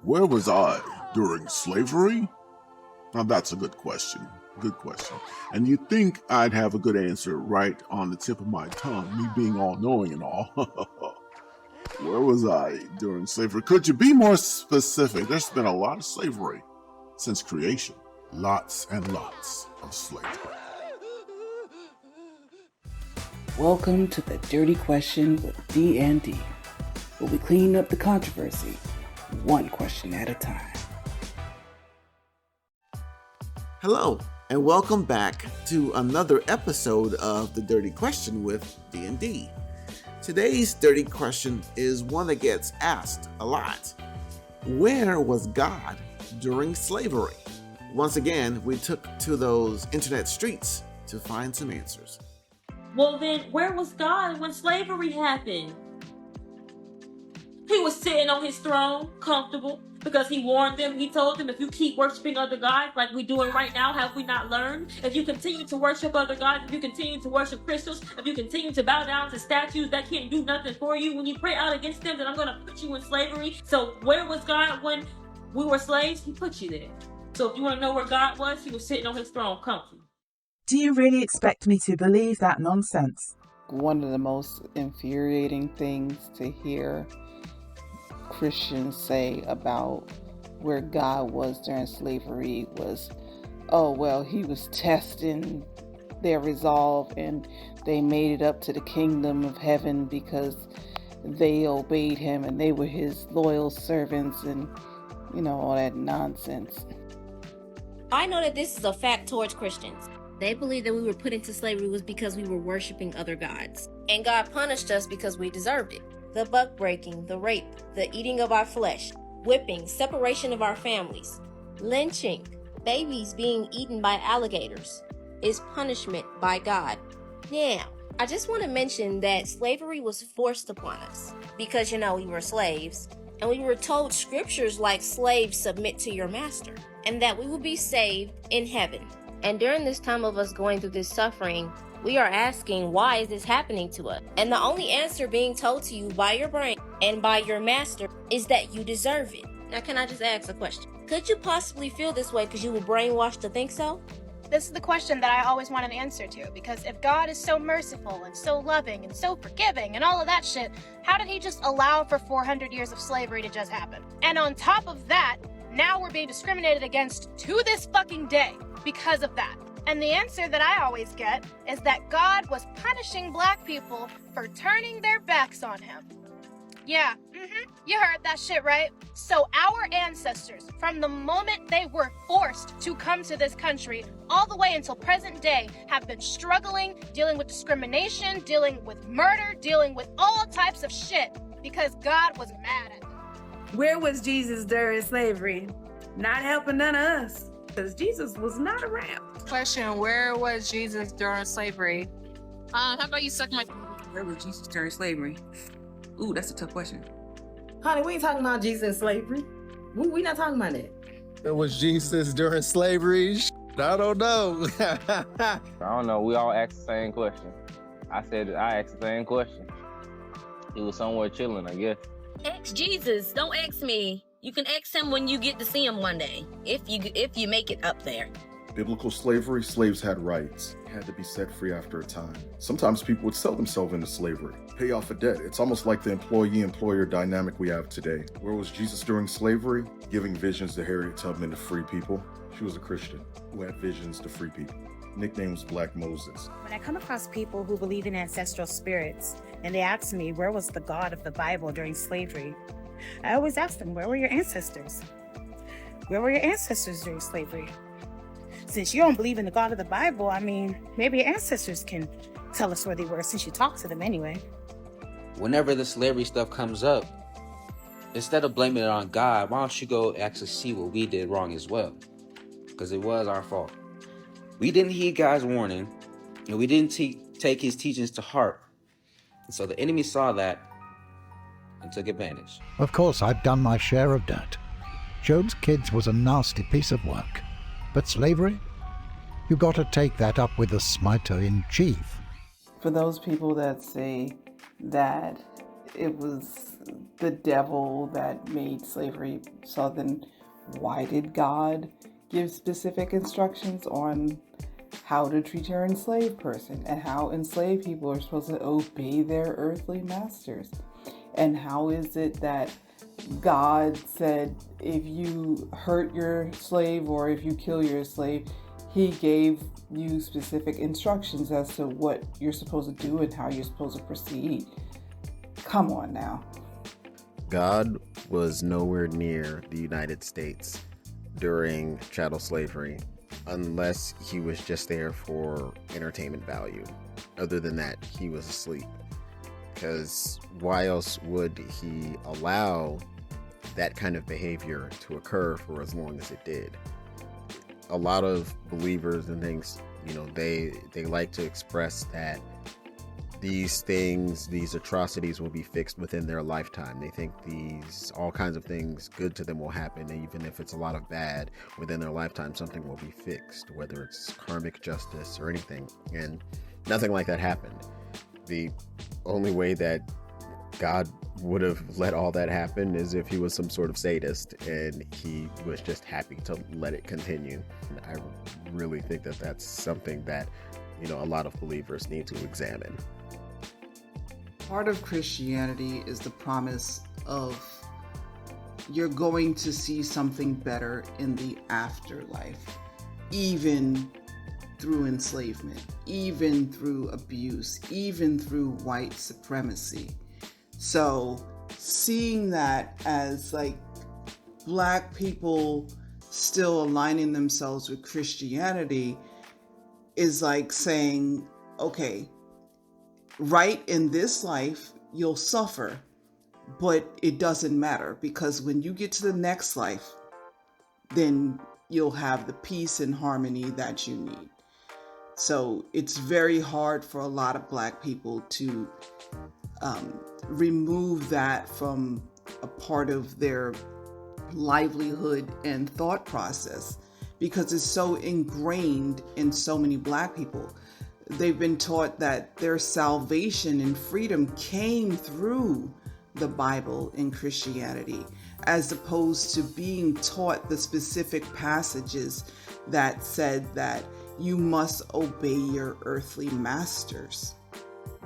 Where was I during slavery? Now that's a good question. Good question. And you'd think I'd have a good answer right on the tip of my tongue, me being all knowing and all. Where was I during slavery? Could you be more specific? There's been a lot of slavery since creation. Lots and lots of slavery. Welcome to the Dirty Question with D&D, where we clean up the controversy, one question at a time. Hello, and welcome back to another episode of The Dirty Question with D&D. Today's Dirty Question is one that gets asked a lot. Where was God during slavery? Once again, we took to those internet streets to find some answers. Well then, where was God when slavery happened? He was sitting on his throne, comfortable, because he warned them. He told them, if you keep worshiping other gods like we're doing right now, have we not learned? If you continue to worship other gods, if you continue to worship crystals, if you continue to bow down to statues that can't do nothing for you, when you pray out against them, then I'm going to put you in slavery. So where was God when we were slaves? He put you there. So if you want to know where God was, he was sitting on his throne, comfortable. Do you really expect me to believe that nonsense? One of the most infuriating things to hear Christians say about where God was during slavery was, oh, well, he was testing their resolve and they made it up to the kingdom of heaven because they obeyed him and they were his loyal servants and, all that nonsense. I know that this is a fact towards Christians. They believe that we were put into slavery was because we were worshiping other gods. And God punished us because we deserved it. The buck breaking, the rape, the eating of our flesh, whipping, separation of our families, lynching, babies being eaten by alligators is punishment by God. Now, I just want to mention that slavery was forced upon us because, we were slaves and we were told scriptures like slaves submit to your master and that we will be saved in heaven. And during this time of us going through this suffering, we are asking, why is this happening to us? And the only answer being told to you by your brain and by your master is that you deserve it. Now, can I just ask a question? Could you possibly feel this way because you were brainwashed to think so? This is the question that I always want an answer to, because if God is so merciful and so loving and so forgiving and all of that shit, how did he just allow for 400 years of slavery to just happen? And on top of that, now we're being discriminated against to this fucking day because of that. And the answer that I always get is that God was punishing black people for turning their backs on him. Yeah, you heard that shit right. So our ancestors, from the moment they were forced to come to this country, all the way until present day, have been struggling, dealing with discrimination, dealing with murder, dealing with all types of shit, because God was mad at them. Where was Jesus during slavery? Not helping none of us, because Jesus was not around. Question, where was Jesus during slavery? How about you suck my... Where was Jesus during slavery? Ooh, that's a tough question. Honey, we ain't talking about Jesus in slavery. We not talking about that. It was Jesus during slavery. I don't know. I don't know. We all asked the same question. I asked the same question. He was somewhere chilling, I guess. Ask Jesus. Don't ask me. You can ask him when you get to see him one day, if you make it up there. Biblical slavery, slaves had rights, had to be set free after a time. Sometimes people would sell themselves into slavery, pay off a debt. It's almost like the employee-employer dynamic we have today. Where was Jesus during slavery? Giving visions to Harriet Tubman to free people. She was a Christian who had visions to free people. Nickname was Black Moses. When I come across people who believe in ancestral spirits, and they ask me, where was the God of the Bible during slavery? I always ask them, where were your ancestors? Where were your ancestors during slavery? Since you don't believe in the God of the Bible, maybe your ancestors can tell us where they were, since you talk to them anyway. Whenever the slavery stuff comes up, instead of blaming it on God, why don't you go actually see what we did wrong as well? Because it was our fault. We didn't heed God's warning, and we didn't take his teachings to heart. And so the enemy saw that and took advantage. Of course, I've done my share of dirt. Job's kids was a nasty piece of work. But slavery? You got to take that up with the smiter in chief. For those people that say that it was the devil that made slavery. So then why did God give specific instructions on how to treat your enslaved person and how enslaved people are supposed to obey their earthly masters? And how is it that God said if you hurt your slave or if you kill your slave, he gave you specific instructions as to what you're supposed to do and how you're supposed to proceed? Come on now. God was nowhere near the United States during chattel slavery unless he was just there for entertainment value. Other than that, he was asleep. Because why else would he allow that kind of behavior to occur for as long as it did? A lot of believers and things, they like to express that these things, these atrocities will be fixed within their lifetime. They think all kinds of things good to them will happen, even if it's a lot of bad within their lifetime, something will be fixed, whether it's karmic justice or anything. And nothing like that happened. The only way that God would have let all that happen is if he was some sort of sadist and he was just happy to let it continue. And I really think that that's something that, a lot of believers need to examine. Part of Christianity is the promise of you're going to see something better in the afterlife, even through enslavement, even through abuse, even through white supremacy. So seeing that as like Black people still aligning themselves with Christianity is like saying, okay, right in this life, you'll suffer, but it doesn't matter because when you get to the next life, then you'll have the peace and harmony that you need. So it's very hard for a lot of Black people to remove that from a part of their livelihood and thought process because it's so ingrained in so many Black people. They've been taught that their salvation and freedom came through the Bible and Christianity, as opposed to being taught the specific passages that said that you must obey your earthly masters.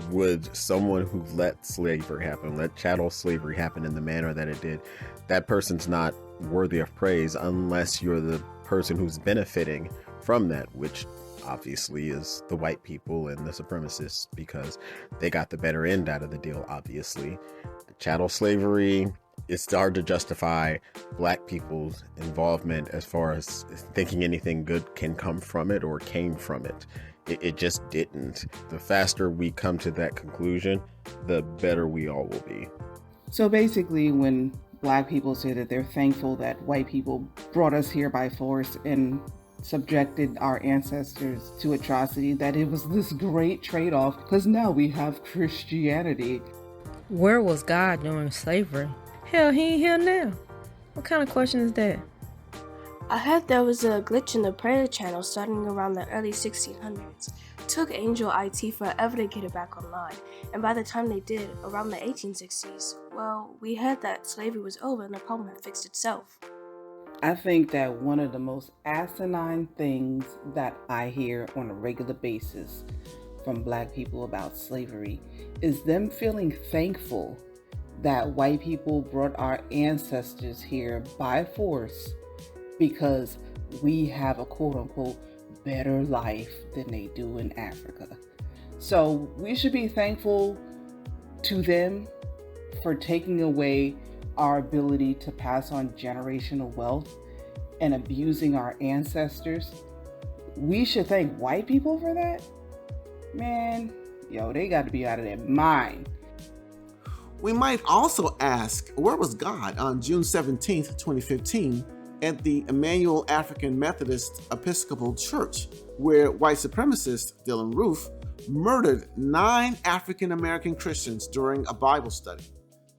Would someone who let slavery happen, let chattel slavery happen in the manner that it did, that person's not worthy of praise unless you're the person who's benefiting from that, which obviously is the white people and the supremacists because they got the better end out of the deal, obviously. Chattel slavery, it's hard to justify Black people's involvement as far as thinking anything good can come from it or came from it. It just didn't. The faster we come to that conclusion, the better we all will be. So basically, when Black people say that they're thankful that white people brought us here by force and subjected our ancestors to atrocity, that it was this great trade-off because now we have Christianity. Where was God during slavery? Hell, he ain't here now. What kind of question is that? I heard there was a glitch in the prayer channel starting around the early 1600s. It took Angel IT forever to get it back online, and by the time they did, around the 1860s, well, we heard that slavery was over and the problem had fixed itself. I think that one of the most asinine things that I hear on a regular basis from Black people about slavery is them feeling thankful that white people brought our ancestors here by force because we have a quote-unquote better life than they do in Africa. So we should be thankful to them for taking away our ability to pass on generational wealth and abusing our ancestors. We should thank white people for that? Man, they got to be out of their mind. We might also ask, where was God on June 17th, 2015 at the Emmanuel African Methodist Episcopal Church, where white supremacist Dylann Roof murdered 9 African American Christians during a Bible study?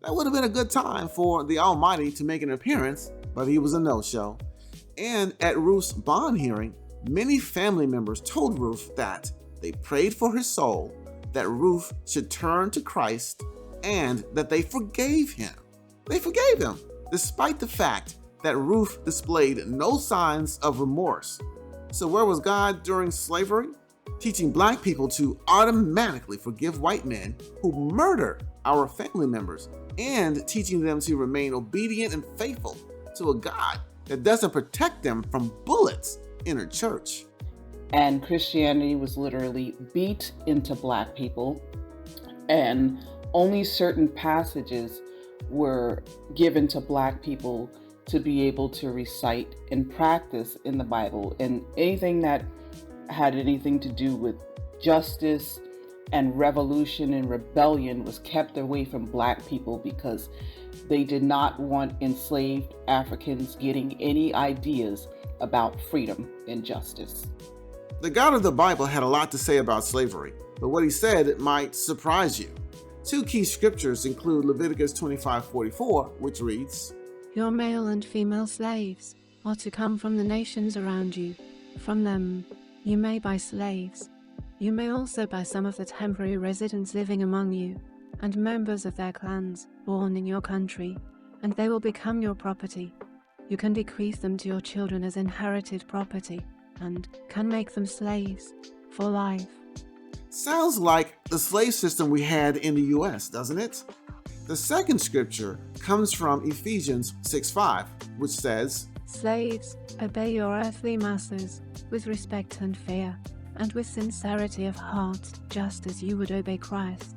That would have been a good time for the Almighty to make an appearance, but he was a no-show. And at Roof's bond hearing, many family members told Roof that they prayed for his soul, that Roof should turn to Christ, and that they forgave him. They forgave him, despite the fact that Roof displayed no signs of remorse. So where was God during slavery? Teaching black people to automatically forgive white men who murder our family members, and teaching them to remain obedient and faithful to a God that doesn't protect them from bullets in her church. And Christianity was literally beat into black people, and only certain passages were given to black people to be able to recite and practice in the Bible. And anything that had anything to do with justice and revolution and rebellion was kept away from black people because they did not want enslaved Africans getting any ideas about freedom and justice. The God of the Bible had a lot to say about slavery, but what he said might surprise you. Two key scriptures include Leviticus 25:44, which reads, "Your male and female slaves are to come from the nations around you. From them you may buy slaves. You may also buy some of the temporary residents living among you, and members of their clans born in your country, and they will become your property. You can bequeath them to your children as inherited property, and can make them slaves for life." Sounds like the slave system we had in the US, doesn't it? The second scripture comes from Ephesians 6:5, which says, "Slaves, obey your earthly masters with respect and fear, and with sincerity of heart, just as you would obey Christ."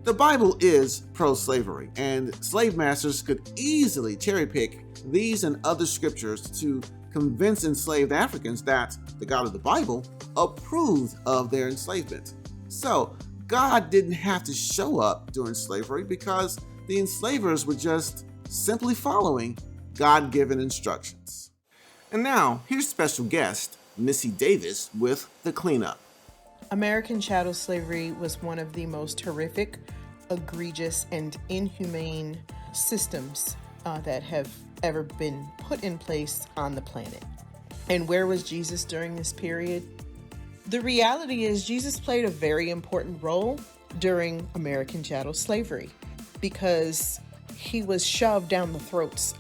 The Bible is pro-slavery, and slave masters could easily cherry-pick these and other scriptures to convince enslaved Africans that the God of the Bible approved of their enslavement. So, God didn't have to show up during slavery because the enslavers were just simply following God-given instructions. And now, here's special guest, Missy Davis with The Cleanup. American chattel slavery was one of the most horrific, egregious, and inhumane systems that have ever been put in place on the planet. And where was Jesus during this period? The reality is Jesus played a very important role during American chattel slavery because he was shoved down the throats,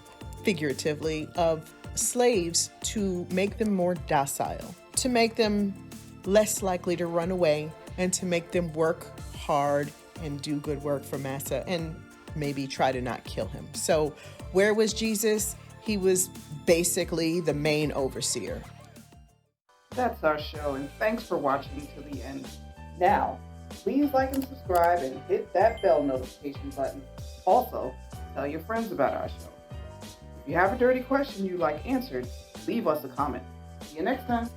figuratively, of slaves to make them more docile, to make them less likely to run away, and to make them work hard and do good work for Massa and maybe try to not kill him. So where was Jesus? He was basically the main overseer. That's our show, and thanks for watching to the end. Now, please like and subscribe and hit that bell notification button. Also, tell your friends about our show. If you have a dirty question you'd like answered, leave us a comment. See you next time.